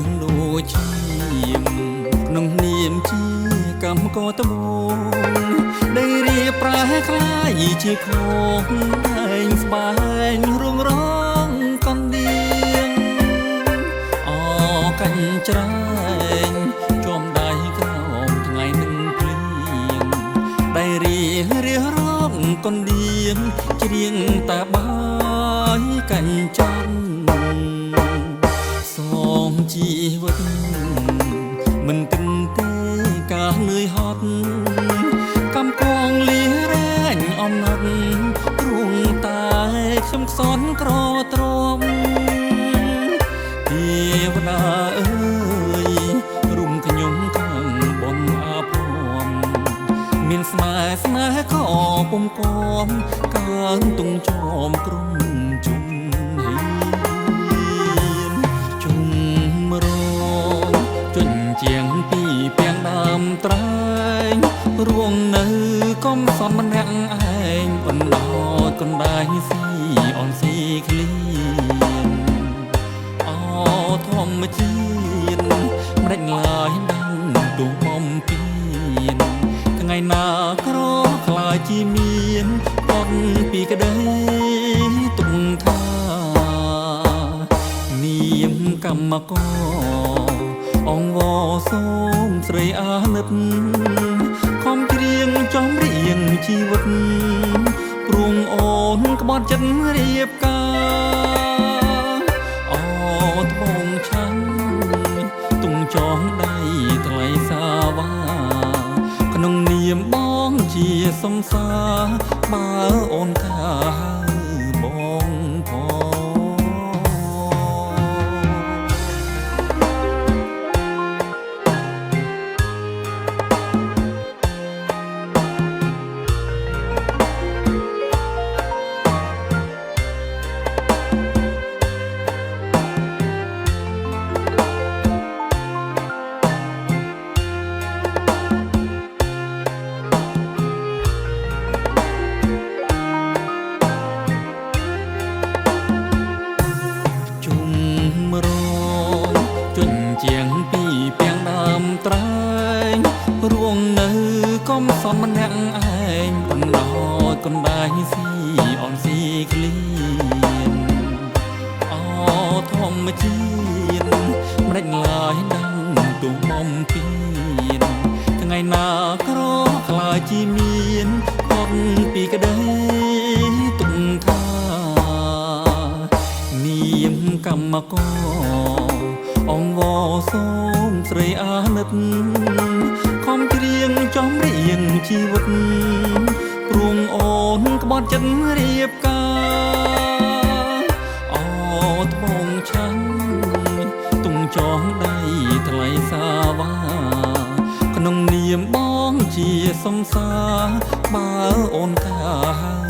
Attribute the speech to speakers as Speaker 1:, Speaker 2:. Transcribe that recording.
Speaker 1: ងដូចឈាមក្នុងនាមជាកម្មកតមងដីរៀបប្រែคล้ายជាខងឯងស្បែងរួងរងកណ្ដៀងអកាញ់ច្រែងជាប់ដៃក្រោមថ្ងៃនឹងភ្លៀងដីរៀរងកណ្ដៀងច្រៀងតាបាយកាញ់ច័ន្ទសូមជីវិតមិនគិនទេការនឿយហត់កំកងលីរែងអំណត់ទ្រួងតែខ្ញុំខ្សនក្រទ្រាំទេវតាអើយរុំខ្ញុំខាងបំអាភ័មមានស្នេហ៍ខពុំគំកើនទុងជាប់ក្រុមជុំជុំរងជន់ជាងពីពាំងដើមត្រែងរួងនៅកំសត់ម្នាក់ឯងបណ្ដោតកណ្ដាយស៊ីអនស៊ីក្លៀនអធម្មជាតិម្ដេចឡើយដឹងទូបំពេញថ្ងៃណាក្រខ្លាចជាមានពត់ពីក្ដីទុំថានាមកម្មកអងវសូមស្រីអាណិតខំច្រៀងចំរៀងជីវិតព្រួងអូនក្បត់ចិត្តរៀបការអត្បូងឆាន់ទុំចងដៃថ្លៃសាវាក្នុងនាមបងជាសំសាបើអូនកាបងផងជាងពីពាំងដើមត្រែងរួងនៅកំសត់ម្នាក់ឯងបណ្ដោតកណ្ដាយស៊ីអនស៊ីក្លៀនអធម្មជាតិម្ដេចឡើយដឹងទូបំពេញថ្ងៃណាក្រខ្លាចជាមានពត់ពីក្ដីទុំថានាមកម្មកអងវសូមស្រីអាណិតខំច្រៀងចំរៀងជីវិតព្រួងអូនក្បត់ចិត្តរៀបការអត្បូងឆាន់ទុំចងដៃថ្លៃសាវាក្នុងនាមបងជាសំសាបើអូនកា